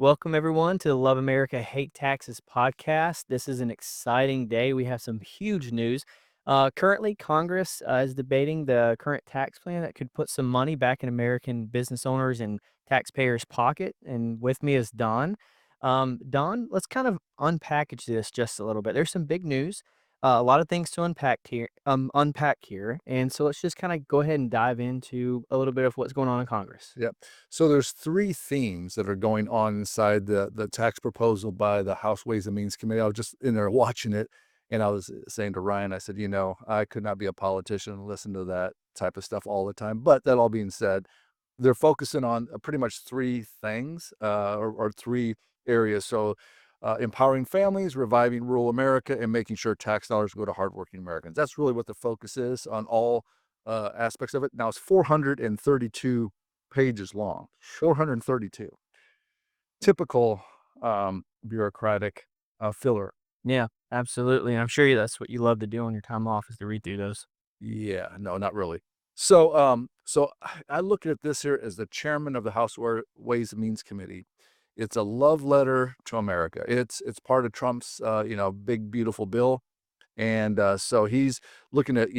Welcome, everyone, to the Love America Hate Taxes podcast. This is an exciting day. We have some huge news. Currently, Congress is debating the current tax plan that could put some money back in American business owners and taxpayers' pocket. And with me is Don. Don, let's kind of unpackage this just a little bit. There's some big news, a lot of things to unpack here. And so let's just kind of go ahead and dive into a little bit of what's going on in Congress. Yep. So there's three themes that are going on inside the tax proposal by the House Ways and Means Committee. I was just in there watching it, and I was saying to Ryan, I said, I could not be a politician and listen to that type of stuff all the time. But that all being said, they're focusing on pretty much three things or three areas. So empowering families, reviving rural America, and making sure tax dollars go to hardworking Americans. That's really what the focus is on all aspects of it. Now it's 432 pages long, 432. Typical bureaucratic filler. Yeah, absolutely, and I'm sure that's what you love to do on your time off is to read through those. Yeah, no, not really. So I look at this here as the chairman of the House Ways and Means Committee. It's a love letter to America. It's part of Trump's big beautiful bill, and so he's looking at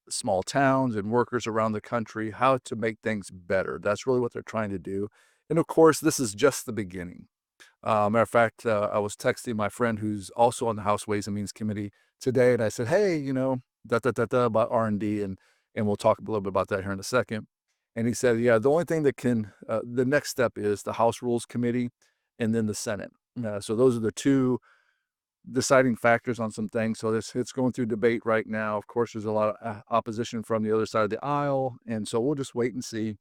small towns and workers around the country, how to make things better. That's really what they're trying to do, and of course, this is just the beginning. Matter of fact, I was texting my friend who's also on the House Ways and Means Committee today, and I said, "Hey, da da da da about R&D, and we'll talk a little bit about that here in a second." And he said, "Yeah, the only thing that can, the next step is the House Rules Committee, and then the Senate. So those are the two deciding factors on some things. So it's going through debate right now. Of course, there's a lot of opposition from the other side of the aisle, and so we'll just wait and see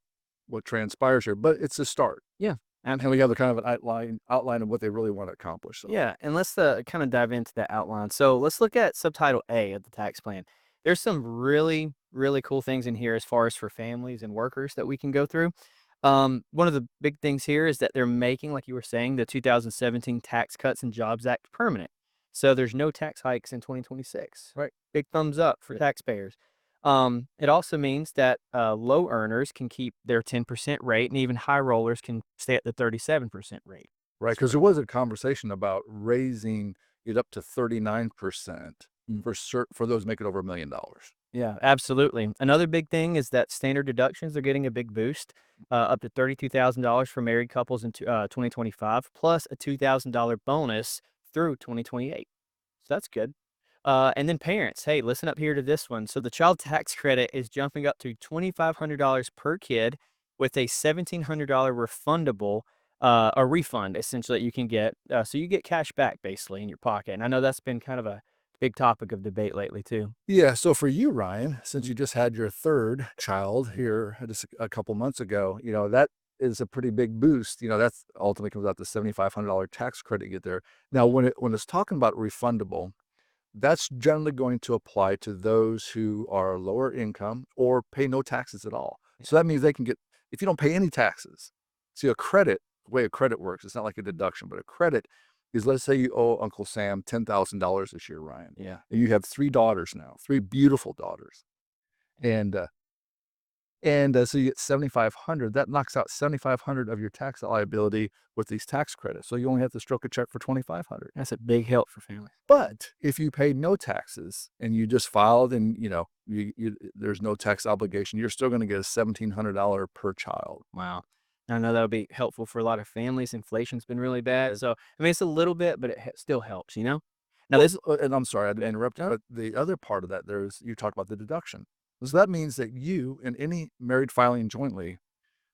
what transpires here. But it's a start." Yeah, And we have the kind of an outline of what they really want to accomplish, so. yeah, and let's kind of dive into that outline. So let's look at subtitle A of the tax plan. There's some really, really cool things in here as far as for families and workers that we can go through. One of the big things here is that they're making, like you were saying, the 2017 Tax Cuts and Jobs Act permanent. So there's no tax hikes in 2026. Right. Big thumbs up for Yeah. taxpayers. It also means that low earners can keep their 10% rate, and even high rollers can stay at the 37% rate. Right, because there was a conversation about raising it up to 39% Mm. for those making over $1,000,000. Yeah, absolutely. Another big thing is that standard deductions are getting a big boost, up to $32,000 for married couples in 2025, plus a $2,000 bonus through 2028. So that's good. And then parents, hey, listen up here to this one. So the child tax credit is jumping up to $2,500 per kid with a $1,700 refundable, a refund essentially that you can get. So you get cash back basically in your pocket. And I know that's been kind of a big topic of debate lately too. Yeah, so for you, Ryan, since you just had your third child here just a couple months ago, that is a pretty big boost. That's ultimately comes out to $7,500 tax credit you get there. Now, when it's talking about refundable, that's generally going to apply to those who are lower income or pay no taxes at all. So that means they can get, if you don't pay any taxes, see a credit, the way a credit works, it's not like a deduction, but a credit is, let's say you owe Uncle Sam $10,000 this year, Ryan, Yeah. and you have three daughters now, three beautiful daughters. And, so you get 7,500. That knocks out 7,500 of your tax liability with these tax credits. So you only have to stroke a check for 2,500. That's a big help for families. But if you paid no taxes and you just filed and, there's no tax obligation, you're still gonna get a $1,700 per child. Wow. I know that would be helpful for a lot of families. Inflation's been really bad. So, I mean, it's a little bit, but it still helps, you know? Now, Well, this, and I'm sorry, I didn't interrupt you, no, but the other part of that, you talked about the deduction. So that means that you and any married filing jointly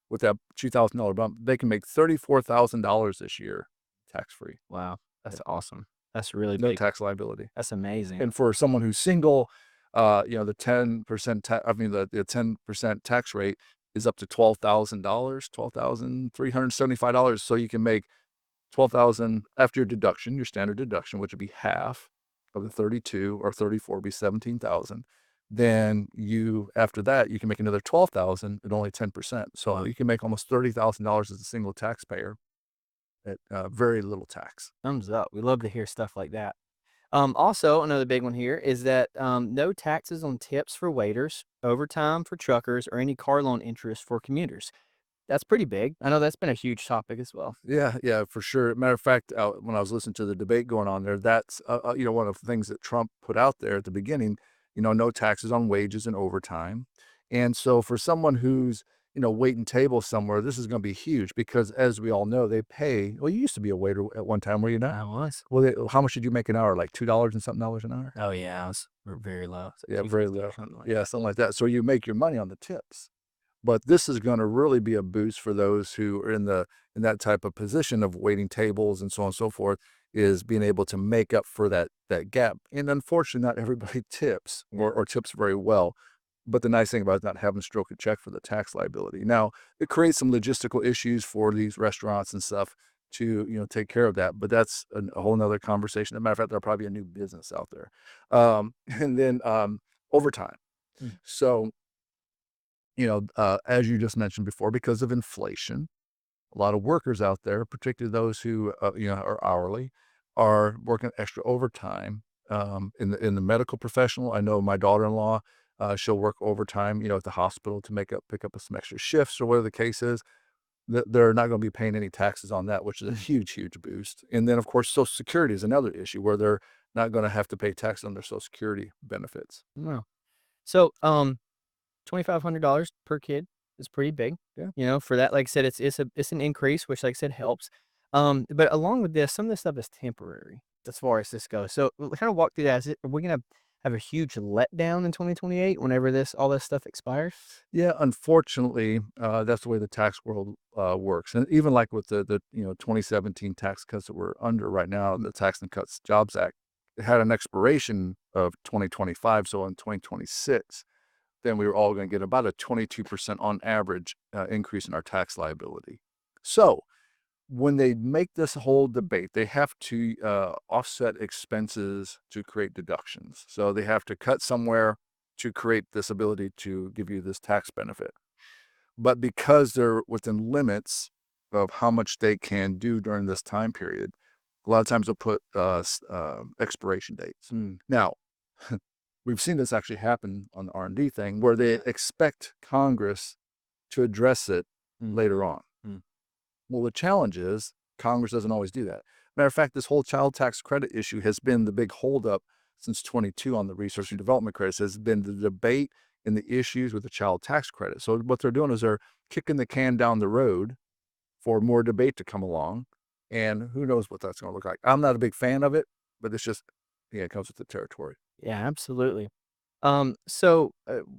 with that $2,000 bump, they can make $34,000 this year tax-free. wow, Yeah, that's awesome. That's really no big. tax liability. That's amazing. And for someone who's single, the 10% the 10% tax rate is up to $12,000, $12,375. So you can make 12,000 after your deduction, your standard deduction, which would be half of the 32 or 34 would be 17,000. Then after that, you can make another 12,000 at only 10%. So Wow. you can make almost $30,000 as a single taxpayer at very little tax. Thumbs up. We love to hear stuff like that. Also, another big one here is that no taxes on tips for waiters, overtime for truckers, or any car loan interest for commuters. That's pretty big. I know that's been a huge topic as well. Yeah, yeah, for sure. Matter of fact, when I was listening to the debate going on there, that's one of the things that Trump put out there at the beginning. No taxes on wages and overtime, and so for someone who's waiting tables somewhere, this is going to be huge because, as we all know, they pay. Well, you used to be a waiter at one time, were you not? I was. Well, how much did you make an hour? Like $2 and something dollars an hour? Oh, yeah, I was very low. It's like Yeah, very 250 low. or something like Yeah, that. something like that. So you make your money on the tips. But this is gonna really be a boost for those who are in that type of position of waiting tables and so on and so forth, is being able to make up for that gap. And unfortunately, not everybody tips or tips very well. But the nice thing about it is not having to stroke a check for the tax liability. Now, it creates some logistical issues for these restaurants and stuff to, take care of that. But that's a whole nother conversation. As a matter of fact, there'll probably be a new business out there. And then overtime. Mm. So as you just mentioned before, because of inflation, a lot of workers out there, particularly those who are hourly, are working extra overtime. In the medical professional, I know my daughter-in-law, she'll work overtime, at the hospital to pick up some extra shifts or whatever the case is. They're not going to be paying any taxes on that, which is a huge, huge boost. And then, of course, Social Security is another issue where they're not going to have to pay tax on their Social Security benefits. Wow. So, $2,500 per kid is pretty big, Yeah. for that, like I said, it's an increase, which, like I said, helps. But along with this, some of this stuff is temporary as far as this goes. So, kind of walk through that. Are we gonna have a huge letdown in 2028 whenever all this stuff expires? Yeah, unfortunately, that's the way the tax world works, and even like with the 2017 tax cuts that we're under right now, the Tax and Cuts Jobs Act, it had an expiration of 2025. So in 2026, then we were all going to get about a 22% on average increase in our tax liability. So when they make this whole debate, they have to offset expenses to create deductions. So they have to cut somewhere to create this ability to give you this tax benefit. But because they're within limits of how much they can do during this time period, a lot of times they'll put expiration dates. Now, we've seen this actually happen on the R&D thing where they expect Congress to address it Mm, later on. mm. Well, the challenge is Congress doesn't always do that. Matter of fact, this whole child tax credit issue has been the big holdup since 22 on the research and development credits, has been the debate and the issues with the child tax credit. So what they're doing is they're kicking the can down the road for more debate to come along. And who knows what that's going to look like. I'm not a big fan of it, but it's just, yeah, it comes with the territory. Yeah, absolutely. So,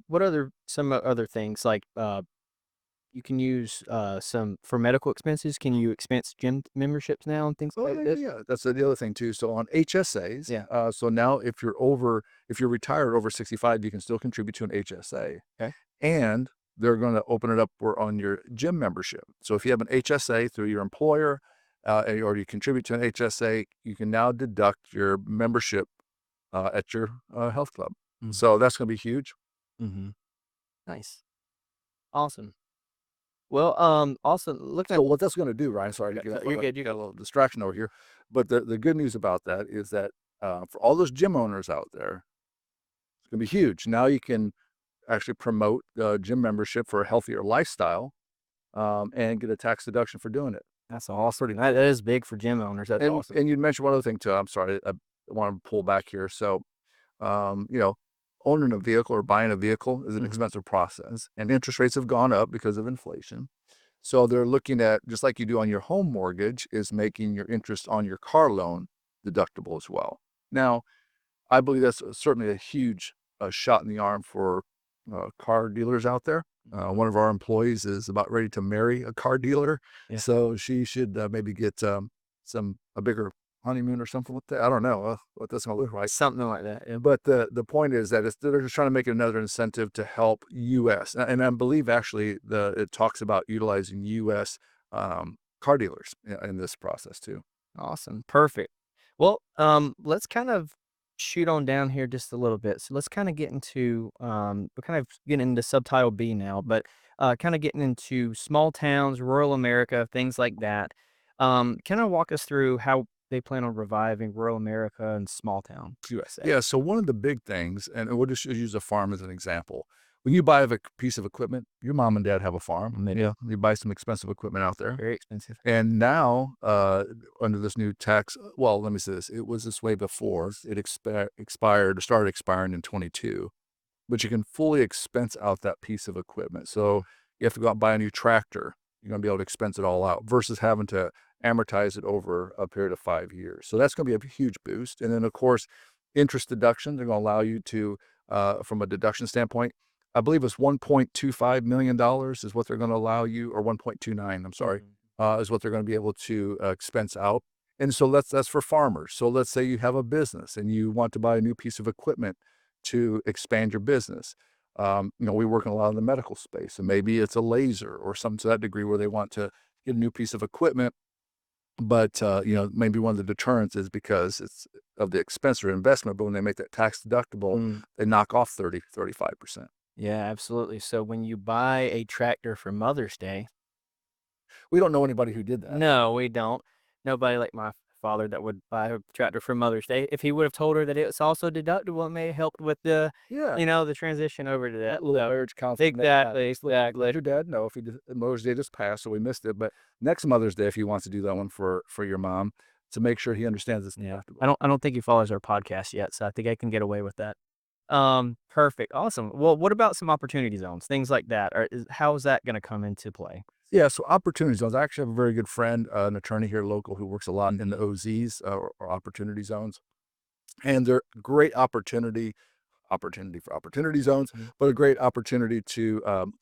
what other things like, you can use, some for medical expenses? Can you expense gym memberships now and things Oh, like yeah, yeah, this? yeah. That's the other thing too. So on HSAs, Yeah. so now if you're retired over 65, you can still contribute to an HSA. Okay. And they're going to open it up for on your gym membership. So if you have an HSA through your employer, or you contribute to an HSA, you can now deduct your membership at your health club. Mm, So that's going to be huge. mhm. Nice. Awesome. Well, also looking So at what that's going to do, Ryan? Sorry, to you're good, you got good. a little distraction over here, but the good news about that is that for all those gym owners out there, it's going to be huge. Now you can actually promote gym membership for a healthier lifestyle, and get a tax deduction for doing it. That's awesome. That is big for gym owners. That's And awesome. and you mentioned one other thing too. I'm sorry, I want to pull back here. So, um, you know, owning a vehicle or buying a vehicle is an Mhm. expensive process, and interest rates have gone up because of inflation. So they're looking at, just like you do on your home mortgage, is making your interest on your car loan deductible as well. Now, I believe that's certainly a huge shot in the arm for car dealers out there. One of our employees is about ready to marry a car dealer, Yeah. so she should maybe get a bigger honeymoon or something like that. I don't know what that's going to look like. Something like that, yeah. But the point is that they're just trying to make it another incentive to help U.S. And I believe actually it talks about utilizing U.S. Car dealers in this process too. Awesome. Perfect. Well, let's kind of shoot on down here just a little bit. So let's kind of get into we're kind of getting into subtitle B now, but kind of getting into small towns, rural America, things like that. Kind of walk us through how they plan on reviving rural America and small town USA. Yeah, so one of the big things, and we'll just use a farm as an example. when you buy a piece of equipment, your mom and dad have a farm. Maybe. Yeah, you buy some expensive equipment out there. Very expensive. And now, under this new tax, well, let me say this, it was this way before. It expired or started expiring in 22, but you can fully expense out that piece of equipment. So you have to go out and buy a new tractor. You're going to be able to expense it all out versus having to amortize it over a period of 5 years. So that's going to be a huge boost. And then, of course, interest deductions are going to allow you to, from a deduction standpoint, I believe it's $1.25 million is what they're going to allow you, or 1.29, I'm sorry, is what they're going to be able to expense out. And so that's for farmers. So let's say you have a business and you want to buy a new piece of equipment to expand your business. We work in a lot in the medical space, and maybe it's a laser or something to that degree where they want to get a new piece of equipment. But, maybe one of the deterrents is because it's of the expense or investment, but when they make that tax deductible, Mm. they knock off 35%. Yeah, absolutely. So when you buy a tractor for Mother's Day, We don't know anybody who did that. no, we don't. Nobody like my father that would buy a tractor for Mother's Day. If he would have told her that it was also deductible, it may have helped with the, Yeah. the transition over to that. That little So, marriage counseling. exactly, Let exactly. your dad know if he did. Mother's Day just passed, so we missed it. But next Mother's Day, if he wants to do that one for your mom, to make sure he understands it's Yeah. deductible. I don't think he follows our podcast yet, so I think I can get away with that. Perfect. Awesome. Well, what about some opportunity zones, things like that? How is that going to come into play? Yeah, so opportunity zones. I actually have a very good friend, an attorney here local who works a lot in the OZs, or opportunity zones, and they're great opportunity for opportunity zones, Mhm. but a great opportunity to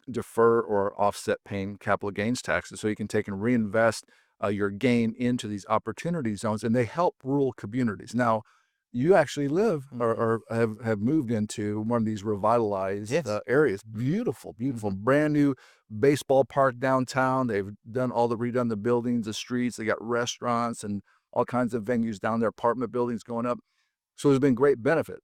defer or offset paying capital gains taxes. So you can take and reinvest your gain into these opportunity zones, and they help rural communities. Now, you actually live Mhm. or have moved into one of these revitalized Yes. areas. Beautiful, beautiful, Mhm. brand new baseball park downtown. They've redone the buildings, the streets. They got restaurants and all kinds of venues down there, apartment buildings going up. So there's been great benefit.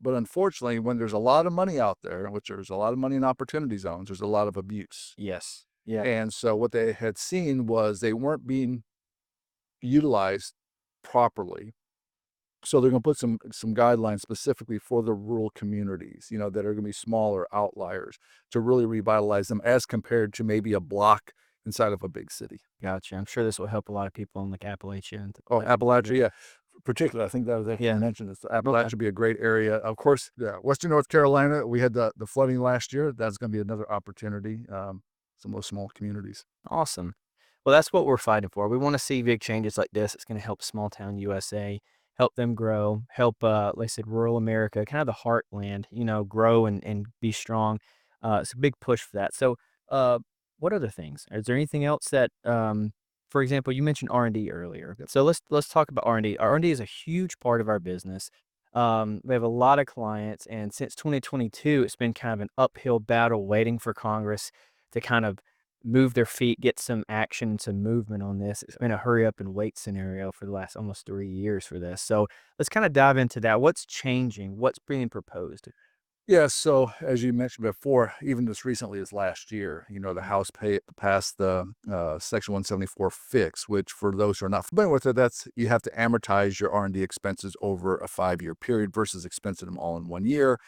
But unfortunately, when there's a lot of money out there, which there's a lot of money in opportunity zones, there's a lot of abuse. Yes. Yeah. And so what they had seen was they weren't being utilized properly. So they're going to put some guidelines specifically for the rural communities, that are going to be smaller outliers to really revitalize them as compared to maybe a block inside of a big city. Gotcha. I'm sure this will help a lot of people in like Appalachia and Oh, like. Appalachia, yeah. Particularly, I think that was actually Yeah. mentioned. It's Okay. Appalachia would be a great area. Of course, yeah, Western North Carolina, we had the flooding last year. That's going to be another opportunity. Some of those small communities. Awesome. Well, that's what we're fighting for. We want to see big changes like this. It's going to help small town USA, help them grow, help, like I said, rural America, kind of the heartland, grow and be strong. It's a big push for that. So, uh, what other things? Is there anything else that, for example, you mentioned R&D earlier. Yep. So let's talk about R&D. R&D is a huge part of our business. We have a lot of clients, and since 2022, it's been kind of an uphill battle waiting for Congress to kind of move their feet, get some action, some movement on this. It's been a hurry up and wait scenario for the last almost 3 years for this. So let's kind of dive into that. What's changing? What's being proposed? Yeah, so as you mentioned before, even as recently as last year, the House passed the Section 174 fix, which for those who are not familiar with it, that's you have to amortize your R&D expenses over a 5-year period versus expensing them all in 1 year.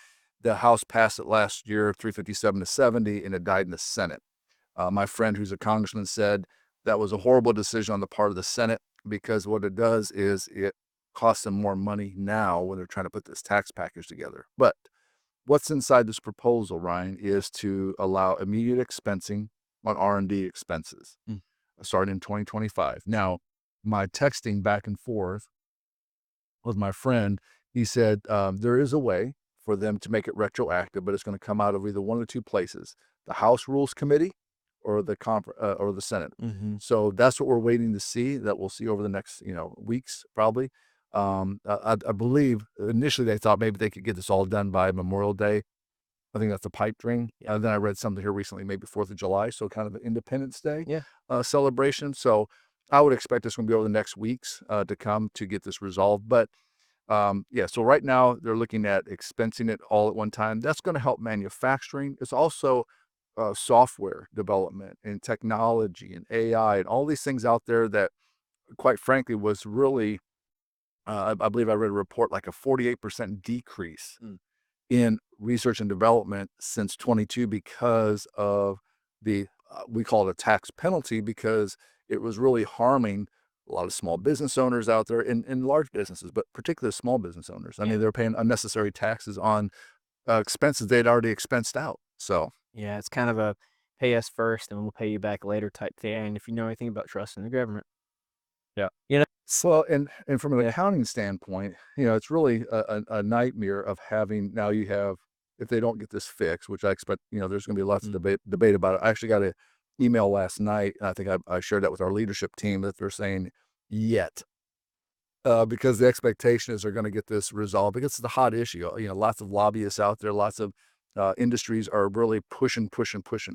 The House passed it last year, 357 to 70, and it died in the Senate. My friend who's a congressman said that was a horrible decision on the part of the Senate because what it does is it costs them more money now when they're trying to put this tax package together. But what's inside this proposal, Ryan, is to allow immediate expensing on R&D expenses Mm. starting in 2025. Now, my texting back and forth with my friend, he said there is a way for them to make it retroactive, but it's going to come out of either one of the two places: the House Rules Committee or or the Senate. Mhm. So that's what we're waiting to see. That we'll see over the next weeks probably. I believe initially they thought maybe they could get this all done by Memorial Day. I think that's a pipe dream. Yeah. Then I read something here recently, maybe 4th of July, so kind of an Independence Day Yeah. celebration. So I would expect this going to be over the next weeks to come to get this resolved. But yeah, so right now they're looking at expensing it all at one time. That's going to help manufacturing. It's also software development and technology and AI and all these things out there that, quite frankly, was really, I believe I read a report like a 48% decrease Mm. in research and development since 22 because of the we call it a tax penalty because it was really harming a lot of small business owners out there in large businesses, but particularly small business owners. I Yeah. mean, they're paying unnecessary taxes on expenses they'd already expensed out. So, Yeah, it's kind of a pay us first and we'll pay you back later type thing if you know anything about trust in the government. yeah. You know? So, and from an Yeah. accounting standpoint, it's really a nightmare of having now you have if they don't get this fixed, which I expect, there's going to be lots of Mm. debate about it. I actually got an email last night, and I think I shared that with our leadership team that they're saying yet. Because the expectation is they're going to get this resolved because it's a hot issue. Lots of lobbyists out there, lots of industries are really pushing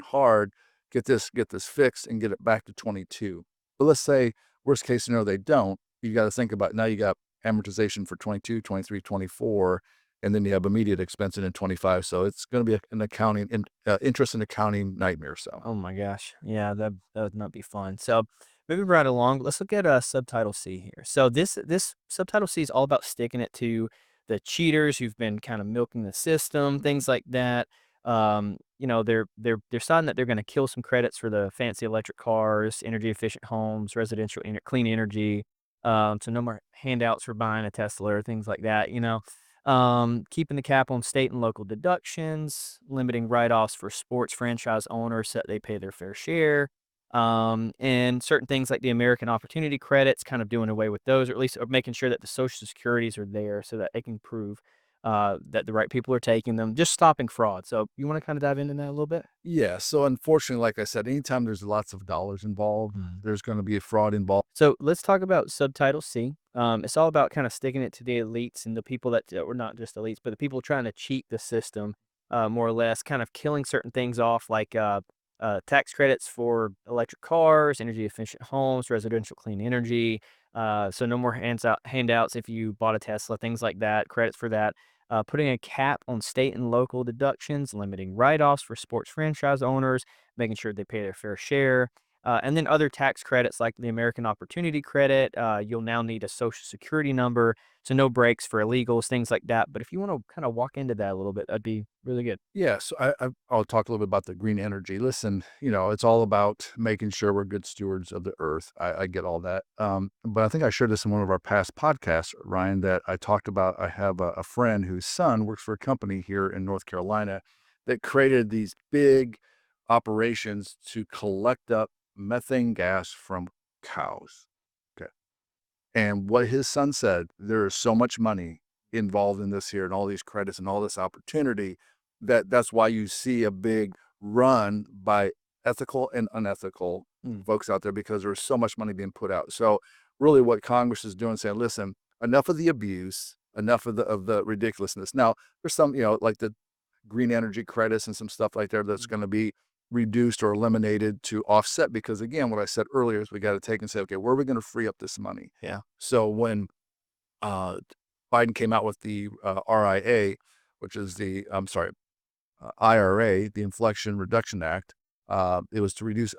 hard. Get this fixed and get it back to 22. But let's say worst case scenario they don't. You got to think about now. You got amortization for 22, 23, 24, and then you have immediate expense in 25. So it's going to be an interest in accounting nightmare. So Oh my gosh. Yeah, that would not be fun. So moving right along, let's look at subtitle C here. So this subtitle C is all about sticking it to the cheaters who've been kind of milking the system, things like that. They're deciding that they're going to kill some credits for the fancy electric cars, energy efficient homes, residential clean energy. So no more handouts for buying a Tesla or things like that. Keeping the cap on state and local deductions, limiting write-offs for sports franchise owners so that they pay their fair share, and certain things like the American Opportunity Credits, kind of doing away with those, or at least making sure that the Social Securities are there so that they can prove that the right people are taking them, just stopping fraud. So you want to kind of dive into that a little bit? yeah. So unfortunately, like I said, anytime there's lots of dollars involved, there's going to be a fraud involved. So let's talk about subtitle C. It's all about kind of sticking it to the elites and the people that, or not just elites, but the people trying to cheat the system, more or less, kind of killing certain things off, like tax credits for electric cars, energy efficient homes, residential clean energy. So no more handouts if you bought a Tesla, things like that, credits for that. Putting a cap on state and local deductions, limiting write-offs for sports franchise owners, making sure they pay their fair share. And then other tax credits like the American Opportunity Credit, you'll now need a Social Security number, so no breaks for illegals, things like that. But if you want to kind of walk into that a little bit, that'd be really good. Yeah, so I'll talk a little bit about the green energy. Listen, it's all about making sure we're good stewards of the earth. I get all that. But I think I shared this in one of our past podcasts, Ryan, that I talked about. I have a friend whose son works for a company here in North Carolina that created these big operations to collect up methane gas from cows. Okay. And what his son said, there is so much money involved in this here and all these credits and all this opportunity that's why you see a big run by ethical and unethical Mm. folks out there because there's so much money being put out. So really what Congress is doing, saying, listen, enough of the abuse, enough of the ridiculousness. Now, there's some, like the green energy credits and some stuff like there that's Mm. going to be reduced or eliminated to offset because again what I said earlier is we got to take and say okay where are we going to free up this money. Yeah. So when uh, Biden came out with the RIA, which is the I'm sorry IRA, the Inflation Reduction Act, it was to reduce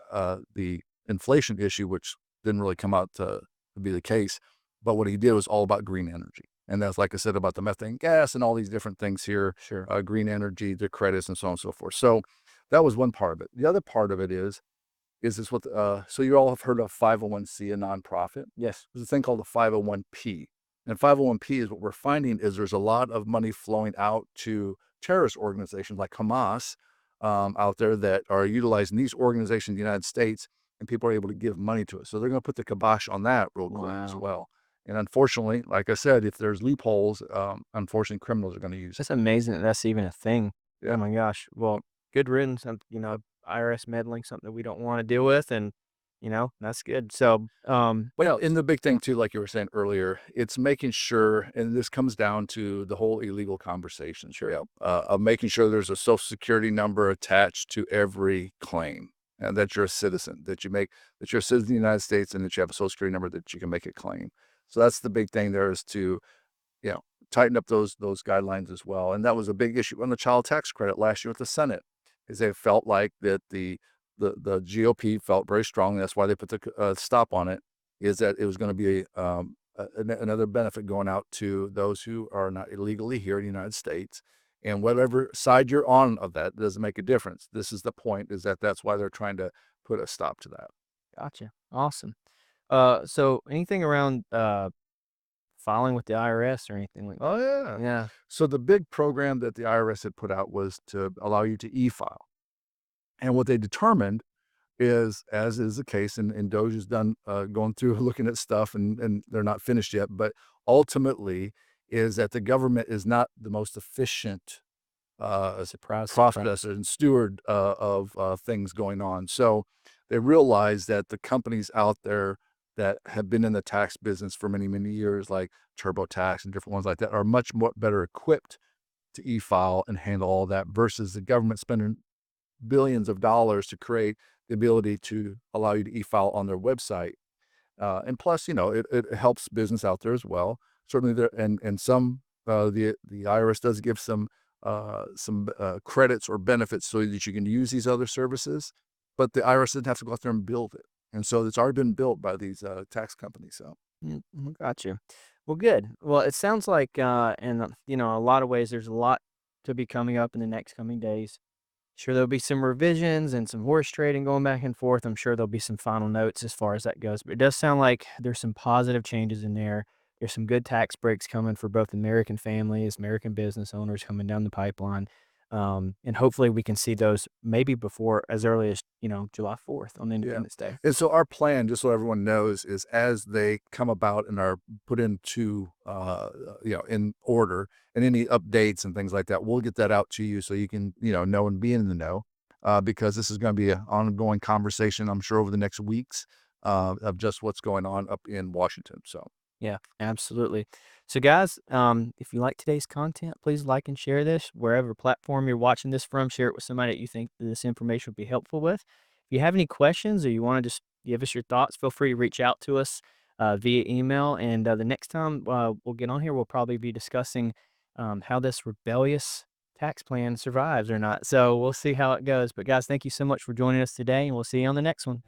the inflation issue, which didn't really come out to be the case. But what he did was all about green energy. And that's like I said about the methane gas and all these different things here, Sure. green energy, the credits, and so on and so forth. So that was one part of it. The other part of it is this what, so you all have heard of 501c, a nonprofit. Yes. There's a thing called a 501p. And 501p is what we're finding is there's a lot of money flowing out to terrorist organizations like Hamas out there that are utilizing these organizations in the United States, and people are able to give money to it. So they're going to put the kibosh on that real quick as Wow. well. And unfortunately, like I said, if there's loopholes, unfortunately, criminals are going to use it. That's amazing that that's even a thing. Oh Yeah. my gosh. Well, good riddance. IRS meddling, something that we don't want to deal with, and that's good. So, what Well, else? and the big thing too, like you were saying earlier, it's making sure, and this comes down to the whole illegal conversations, Sure. of making sure there's a social security number attached to every claim, and that you're a citizen, that you're a citizen of the United States, and that you have a social security number that you can make a claim. So that's the big thing there is to you know, tighten up those guidelines as well. And that was a big issue on the child tax credit last year with the Senate, is they felt like that the GOP felt very strongly. That's why they put the stop on it. Is that it was going to be another benefit going out to those who are not illegally here in the United States, And whatever side you're on of that doesn't make a difference. This is the point, is that that's why they're trying to put a stop to that. Gotcha. Awesome. So anything around filing with the IRS or anything like Oh, that? yeah. Yeah. So the big program that the IRS had put out was to allow you to e-file. And what they determined is, as is the case, and Doge is done going through looking at stuff, and they're not finished yet, but ultimately is that the government is not the most efficient Surprise, process surprise. and steward of things going on. So they realize that the companies out there that have been in the tax business for many, many years, like TurboTax and different ones like that, are much more better equipped to e-file and handle all that versus the government spending billions of dollars to create the ability to allow you to e-file on their website. And plus, it helps business out there as well. Certainly, there and some the IRS does give some credits or benefits so that you can use these other services, but the IRS doesn't have to go out there and build it. And so it's already been built by these tax companies. So Gotcha. Well, good. Well, it sounds like, a lot of ways, there's a lot to be coming up in the next coming days. Sure, there'll be some revisions and some horse trading going back and forth. I'm sure there'll be some final notes as far as that goes, but it does sound like there's some positive changes in there. There's some good tax breaks coming for both American families, American business owners coming down the pipeline. And hopefully we can see those maybe before as early as, July 4th on yeah. Independence Day. And so our plan, just so everyone knows, is as they come about and are put into in order, and any updates and things like that, we'll get that out to you so you can know and be in the know. Because this is going to be an ongoing conversation, I'm sure, over the next weeks of just what's going on up in Washington. So Yeah, absolutely. So, guys, if you like today's content, please like and share this wherever platform you're watching this from. Share it with somebody that you think that this information would be helpful with. If you have any questions or you want to just give us your thoughts, feel free to reach out to us via email. And the next time we'll get on here, we'll probably be discussing how this rebellious tax plan survives or not. So, we'll see how it goes. But, guys, thank you so much for joining us today, and we'll see you on the next one.